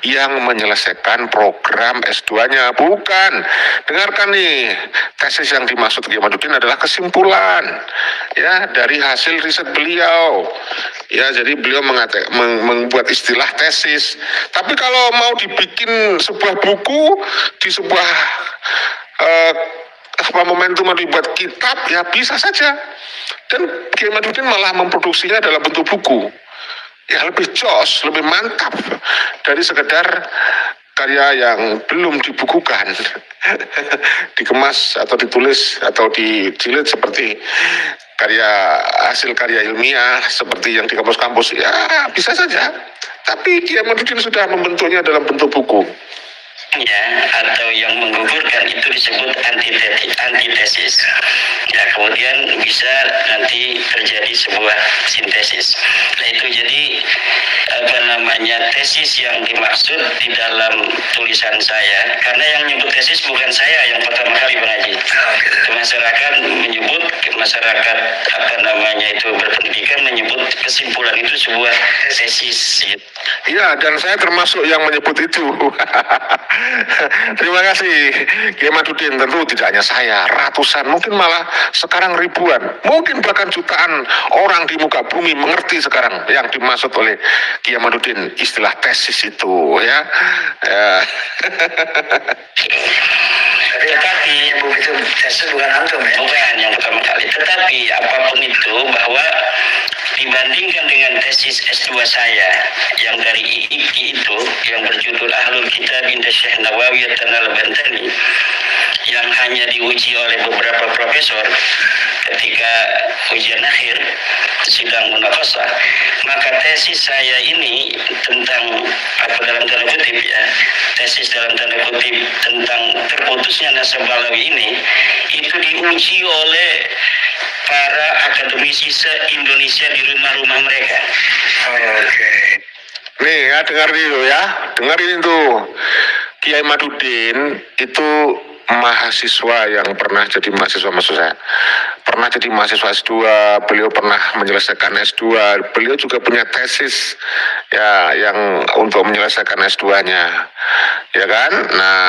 yang menyelesaikan program S2-nya. Bukan. Dengarkan nih, tesis yang dimaksud Kiai Madudin adalah kesimpulan, ya, dari hasil riset beliau. Ya, jadi beliau membuat istilah tesis. Tapi kalau mau dibikin sebuah buku di sebuah momentum dibuat kitab, ya bisa saja. Dan Kiai Madudin malah memproduksinya dalam bentuk buku. Ya lebih jos, lebih mantap dari sekedar karya yang belum dibukukan, dikemas atau ditulis atau dijilid seperti hasil karya ilmiah seperti yang di kampus-kampus, ya bisa saja. Tapi Kiai Madudin sudah membentuknya dalam bentuk buku. Ya, atau yang menggugurkan itu disebut antitesis. Ya, kemudian bisa nanti terjadi sebuah sintesis. Nah itu jadi tesis yang dimaksud di dalam tulisan saya, karena yang nyebut tesis bukan saya yang pertama kali Bang Haji. Masyarakat menyebut, masyarakat berpendidikan menyebut kesimpulan itu sebuah tesis. Iya, dan saya termasuk yang menyebut itu. Terima kasih Kiai Madudin. Tentu tidak hanya saya, ratusan, mungkin malah sekarang ribuan, mungkin bahkan jutaan orang di muka bumi mengerti sekarang yang dimaksud oleh Kiai Madudin, istilah tesis itu, ya. Tetapi itu tesis bukan antum ya? Bukan yang pertama kali. Tetapi apapun itu, bahwa dibandingkan dengan tesis S2 saya yang dari IIPI itu yang berjudul Ahlul Kitab Inda Syekh Nawawi Al-Bantani, yang hanya diuji oleh beberapa profesor ketika ujian akhir sidang munaqashah, maka tesis saya ini tentang dalam tanda kutip ya, tesis dalam tanda kutip tentang terputusnya nasab Balawi ini itu diuji oleh para akademisi se-Indonesia di rumah-rumah mereka. Oke. Nih ya, dengar dulu ya, dengerin itu. Kiai Madudin itu mahasiswa yang pernah jadi mahasiswa, maksud saya pernah jadi mahasiswa S2, beliau pernah menyelesaikan S2, beliau juga punya tesis ya yang untuk menyelesaikan S2-nya, ya kan. Nah,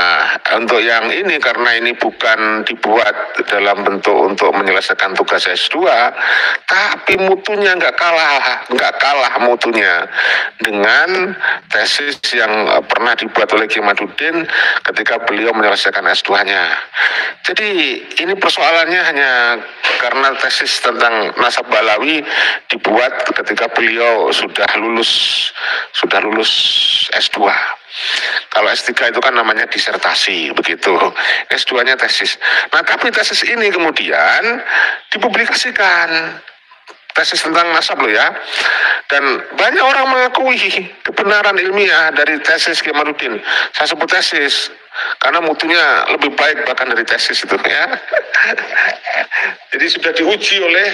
untuk yang ini karena ini bukan dibuat dalam bentuk untuk menyelesaikan tugas S2, tapi mutunya nggak kalah mutunya dengan tesis yang pernah dibuat oleh Kiai Madudin ketika beliau menyelesaikan S2-nya. Jadi ini persoalannya hanya karena tesis tentang nasab Balawi dibuat ketika beliau sudah lulus S2. Kalau S3 itu kan namanya disertasi, begitu. S2-nya tesis. Nah, tapi tesis ini kemudian dipublikasikan. Tesis tentang nasab loh ya. Dan banyak orang mengakui kebenaran ilmiah dari tesis Kiai Madudin. Saya sebut tesis karena mutunya lebih baik bahkan dari tesis itu ya. Jadi sudah diuji oleh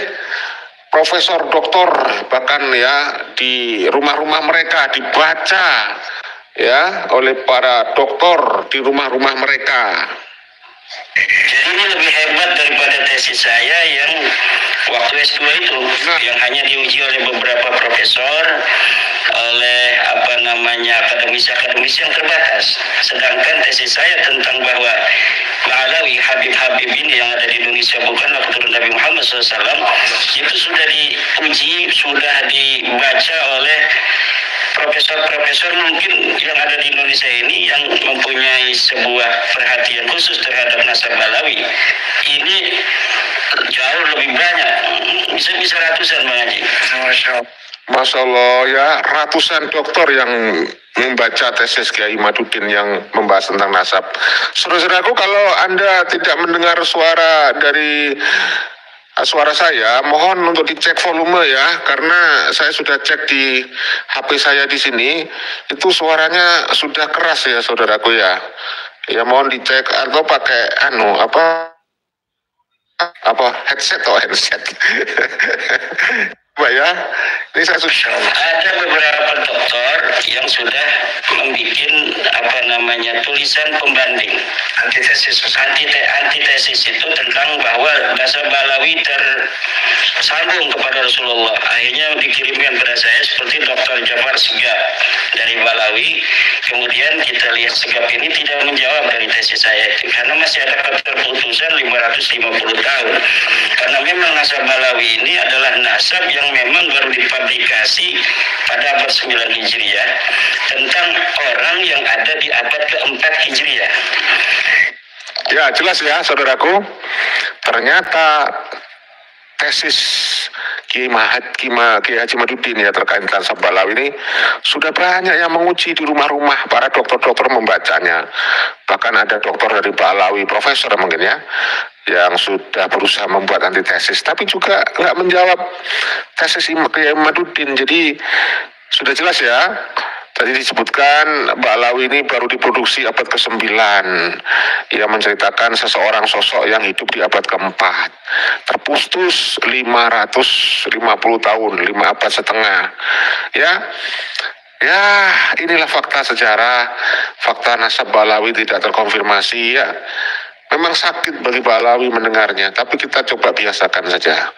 profesor, doktor, bahkan ya di rumah-rumah mereka dibaca ya oleh para dokter di rumah-rumah mereka. Jadi ini lebih hebat daripada tesis saya yang waktu S2 itu, yang hanya diuji oleh beberapa profesor, oleh akademisi yang terbatas. Sedangkan tesis saya tentang bahwa Ba'alawi, Habib-Habib ini yang ada di Indonesia bukanlah keturunan Nabi Muhammad SAW, itu sudah diuji, sudah dibaca oleh profesor-profesor mungkin yang ada di Indonesia ini yang mempunyai sebuah perhatian khusus terhadap nasab Ba'alawi. Ini jauh lebih banyak, bisa ratusan Bang Haji. Masya Allah, ya, ratusan dokter yang membaca tesis Kiai Imaduddin yang membahas tentang nasab. Saudara-saudaraku, kalau Anda tidak mendengar suara saya, mohon untuk dicek volume ya, karena saya sudah cek di HP saya di sini, itu suaranya sudah keras ya saudaraku ya. Ya mohon dicek atau pakai headset. Mbak ya, ini saya sudah. Ada beberapa dokter yang sudah membuat tulisan pembanding antitesis itu tentang bahwa nasab Ba'alawi tersambung kepada Rasulullah. Akhirnya dikirimkan kepada saya seperti Dr. Jafar Sigap dari Ba'alawi. Kemudian kita lihat Sigap ini tidak menjawab dari tesis saya itu karena masih ada keterputusan 550 tahun. Karena memang nasab Ba'alawi ini adalah nasab yang memang baru dipublikasi pada abad 9 Hijriah tentang orang yang ada di abad ke-4 Hijriah. Ya jelas ya saudaraku, ternyata tesis Kiai Haji Imaduddin ya terkait nasab Ba'alawi ini sudah banyak yang menguji di rumah-rumah, para dokter-dokter membacanya. Bahkan ada dokter dari Ba'alawi, profesor mungkin ya, yang sudah berusaha membuat antitesis, tapi juga nggak menjawab tesis Kiai Imaduddin. Jadi sudah jelas ya. Tadi disebutkan Ba'alawi ini baru diproduksi abad ke-9. Ia menceritakan seseorang sosok yang hidup di abad ke-4. Terputus 550 tahun, 5 abad setengah. Ya, inilah fakta sejarah, fakta nasab Ba'alawi tidak terkonfirmasi ya. Memang sakit bagi Ba'alawi mendengarnya, tapi kita coba biasakan saja.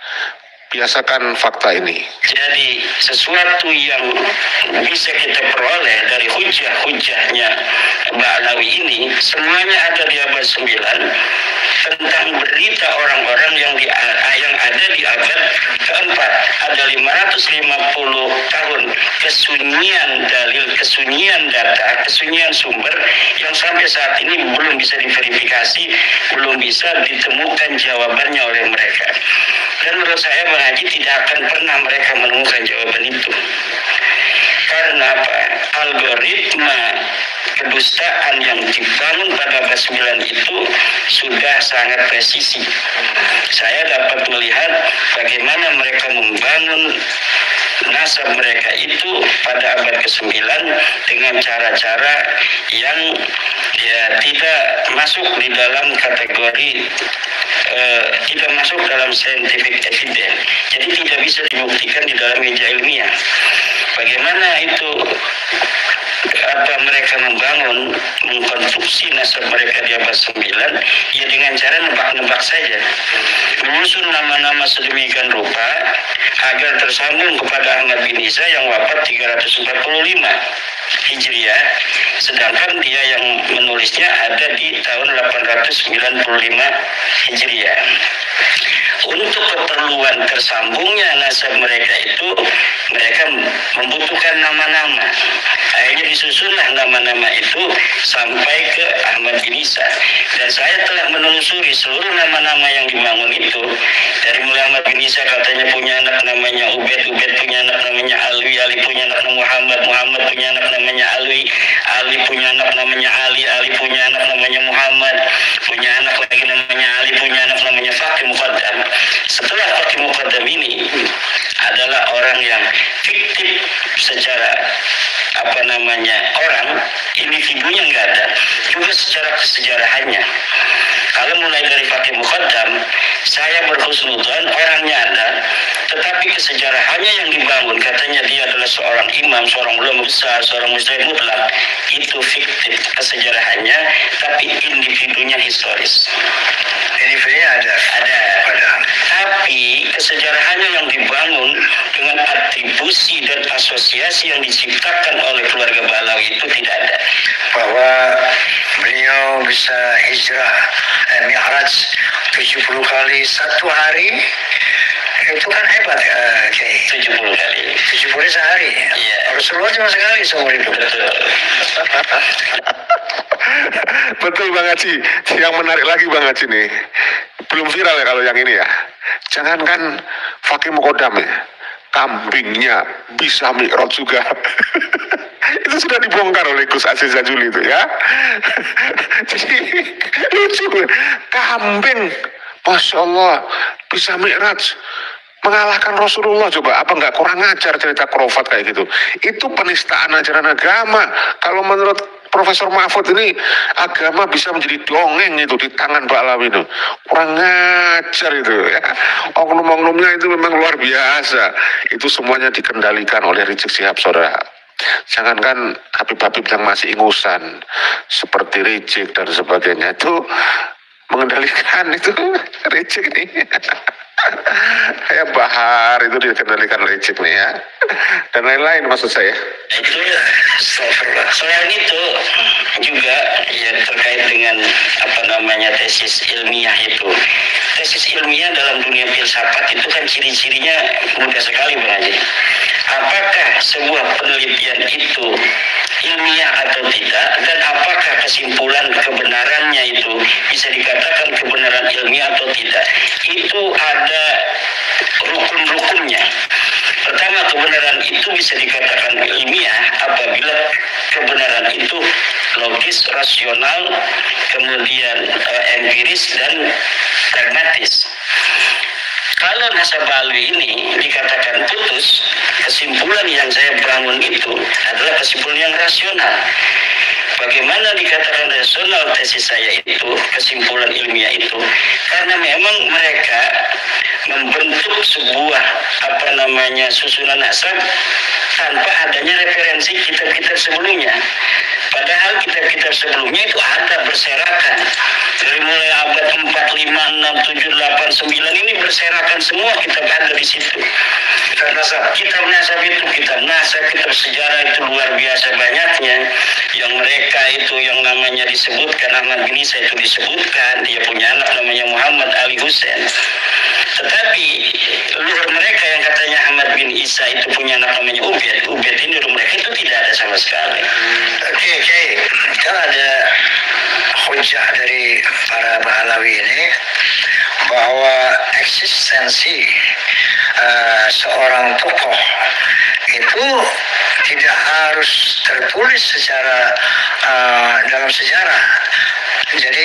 Biasakan fakta ini. Jadi sesuatu yang bisa kita peroleh dari hujah-hujahnya Ba'alawi ini semuanya ada di abad 9 tentang berita orang-orang yang ada di abad ke-4. Ada 550 tahun kesunyian dalil, kesunyian data, kesunyian sumber yang sampai saat ini belum bisa diverifikasi, belum bisa ditemukan jawabannya oleh mereka. Dan menurut saya Bang Haji tidak akan pernah mereka menemukan jawaban itu. Karena apa? Algoritma kedustaan yang dibangun pada abad 9 itu sudah sangat presisi. Saya dapat melihat bagaimana mereka membangun nasab mereka itu pada abad ke-9 dengan cara-cara yang tidak masuk di dalam kategori tidak masuk dalam scientific evidence. Jadi tidak bisa dibuktikan di dalam meja ilmiah. Bagaimana itu mereka mengkonstruksi nasab mereka di abad 9 ya dengan cara nebak-nebak saja, menyusun nama-nama sedemikian rupa agar tersambung kepada Ahmad bin Isa yang wafat 345 Hijriah, sedangkan dia yang menulisnya ada di tahun 895 Hijriah. Untuk keperluan tersambungnya nasab mereka itu, mereka membutuhkan nama-nama. Akhirnya disusunlah nama-nama itu sampai ke Ahmad bin Isa. Dan saya telah menelusuri seluruh nama-nama yang dibangun itu. Dari mulai Ahmad bin Isa katanya punya anak namanya Ubed, Ubed punya anak namanya Alwi, Ali punya anak namanya Muhammad, Muhammad punya anak namanya Alwi, Ali punya anak namanya Ali, Ali punya anak namanya Muhammad, punya anak lagi namanya Ali, punya anak namanya Fakih Muqaddam. Setelah Fakih Muqaddam ini adalah orang yang fiktif secara orang, individunya nggak ada, juga secara kesejarahannya. Kalau mulai dari Fakih Muqaddam, saya berhusnudzon orangnya ada, tetapi kesejarahannya yang dibangun, katanya dia adalah seorang imam, seorang ulama besar, seorang mujtahid mutlak, itu fiktif kesejarahannya, tapi individunya historis. Individunya ada. Tapi kesejarahannya yang dibangun dengan atribusi dan asosiasi yang diciptakan oleh keluarga Balawi itu tidak ada. Bahwa beliau bisa hijrah Mi'raj 70 kali satu hari, itu kan hebat ya, Kiai. 70 kali. 70 sehari. Iya. Rasulullah cuma sekali seumur hidup. Betul Bang Haji. Yang menarik lagi Bang Haji nih, belum viral ya kalau yang ini ya. Jangankan Fakih Mukodam ya, kambingnya bisa mi'raj juga. Itu sudah dibongkar oleh Gus Aziz Jajuli itu ya. Jadi lucu, kambing, Masya Allah, bisa mi'raj, mengalahkan Rasulullah. Coba, apa nggak kurang ajar cerita Khurafat kayak gitu? Itu penistaan ajaran agama. Kalau menurut Profesor Mahfud ini, agama bisa menjadi dongeng itu di tangan Balawi itu. Kurang ajar itu ya. Oknum-oknumnya itu memang luar biasa. Itu semuanya dikendalikan oleh Rizik Syihab, saudara. Jangankan Habib-Habib yang masih ingusan seperti Rizik dan sebagainya, itu mengendalikan itu Rizik nih. Kayak Bahar itu dikendalikan Rizik nih ya, dan lain-lain maksud saya. Itu selain itu juga ya terkait dengan apa namanya tesis ilmiah itu. Tesis ilmiah dalam dunia filsafat itu kan ciri-cirinya mudah sekali Bang Haji. Apakah sebuah penelitian itu ilmiah atau tidak, dan apakah kesimpulan kebenarannya itu bisa dikatakan kebenaran ilmiah atau tidak, itu ada rukun-rukunnya. Pertama, kebenaran itu bisa dikatakan ilmiah apabila kebenaran itu logis, rasional, kemudian empiris dan pragmatis. Kalau nasab Balawi ini dikatakan putus, kesimpulan yang saya bangun itu adalah kesimpulan yang rasional. Bagaimana dikatakan rasional tesis saya itu, kesimpulan ilmiah itu? Karena memang mereka membentuk sebuah apa namanya susunan nasab tanpa adanya referensi kitab-kitab sebelumnya. Padahal kitab-kitab sebelumnya itu ada berserakan. Dari mulai abad 4, 5, 6, 7, 8, 9 ini berserakan semua kitab ada di situ. Kitab nasab itu, kitab sejarah itu luar biasa banyaknya. Yang mereka itu yang namanya disebutkan Ahmad bin Isa itu disebutkan, dia punya anak namanya Muhammad Ali Hussein. Tetapi leluhur mereka yang katanya Ahmad bin Isa itu punya anak namanya Ubaid ini leluhur mereka itu tidak ada sama sekali. Oke, kan ada hujah dari para Balawi ini bahwa eksistensi seorang tokoh itu tidak harus tertulis secara dalam sejarah. Jadi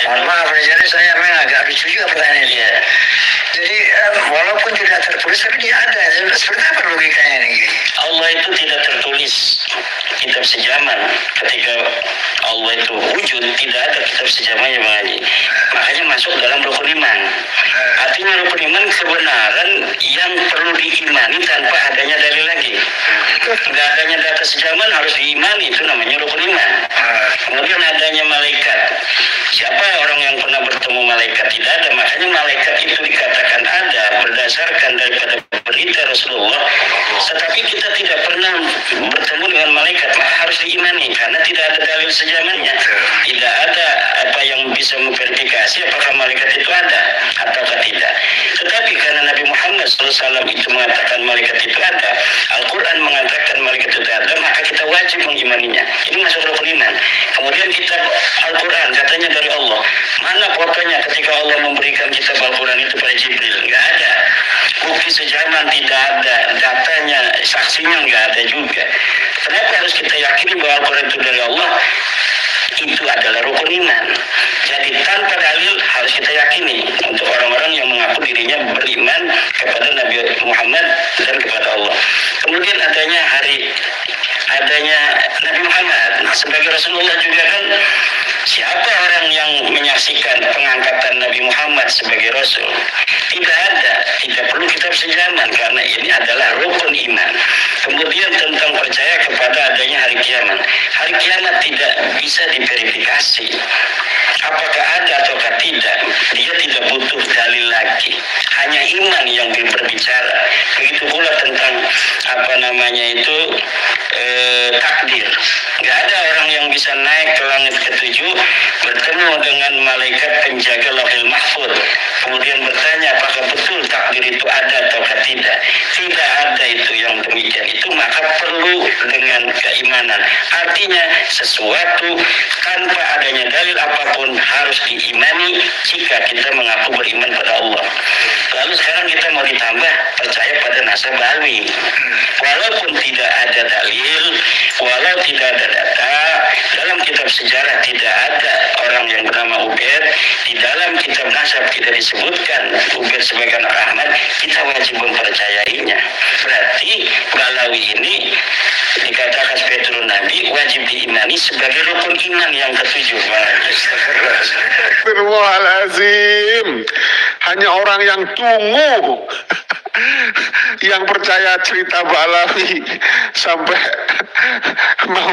mohon maaf, jadi saya memang agak lucu juga pertanyaan dia. Jadi walaupun tidak tertulis tapi dia ada. Seperti apa logikanya ini? Allah itu tidak tertulis kitab sejaman. Ketika Allah itu wujud, tidak ada kitab sejamannya Bang Haji. Makanya masuk dalam rukun iman. Artinya rukun iman kebenaran yang perlu diimani tanpa adanya dalil lagi. Tidak adanya data sejaman harus diimani, itu namanya rukun iman. Kemudian adanya malaikat. Siapa orang yang pernah bertemu malaikat? Tidak ada. Makanya malaikat itu dikatakan ada berdasarkan daripada berita Rasulullah. Tetapi kita tidak pernah bertemu dengan malaikat, maka harus diimani karena tidak ada dalil sejamannya. Tidak ada apa yang bisa memverifikasi apakah malaikat itu ada atau tidak. Tetapi karena Nabi Muhammad SAW itu mengatakan malaikat itu ada, Al-Quran mengatakan malaikat itu ada, maka kita wajib mengimaninya. Ini masuk rukun iman. Kemudian kitab Al-Quran katanya dari Allah. Mana fotonya ketika Allah memberikan kitab Al-Quran itu pada Jibril? Nggak ada. Bukti sejaman tidak ada, datanya, saksinya nggak ada juga. Kenapa harus kita yakini bahwa Al-Quran itu dari Allah? Itu adalah rukun iman. Jadi tanpa dalil harus kita yakini untuk orang-orang yang mengaku dirinya beriman kepada Nabi Muhammad dan kepada Allah. Kemudian adanya Nabi Muhammad sebagai Rasulullah juga kan Siapa orang yang menyaksikan pengangkatan Nabi Muhammad sebagai Rasul? Tidak ada, tidak perlu kitab sejaman karena ini adalah rukun iman. Kemudian tentang percaya kepada adanya hari kiamat. Hari kiamat tidak bisa diverifikasi. Apakah ada ataukah tidak? Dia tidak butuh dalil lagi. Hanya iman yang berbicara. Begitu pula tentang takdir. Nggak ada orang yang bisa naik ke langit ketujuh bertemu dengan malaikat penjaga Lauhul Mahfuz kemudian bertanya apakah betul takdir itu ada ataukah tidak. Tidak ada itu yang demikian. Itu maka perlu dengan keimanan. Artinya sesuatu tanpa adanya dalil apapun harus diimani jika kita mengaku beriman pada Allah. Lalu sekarang kita mau ditambah percaya pada Nasabawi. Walaupun tidak ada dalil, walau tidak ada data, dalam kitab sejarah tidak ada orang yang bernama Ubaid, di dalam kitab nasab tidak disebutkan Ubaid sebagai anak Ahmad, kita wajib mempercayainya. Berarti Balawi ini dikatakan sebagai turun Nabi wajib diimani sebagai rukun iman yang ketujuh. Astagfirullahaladzim. Hanya orang yang tunggu yang percaya cerita Balawi sampai mau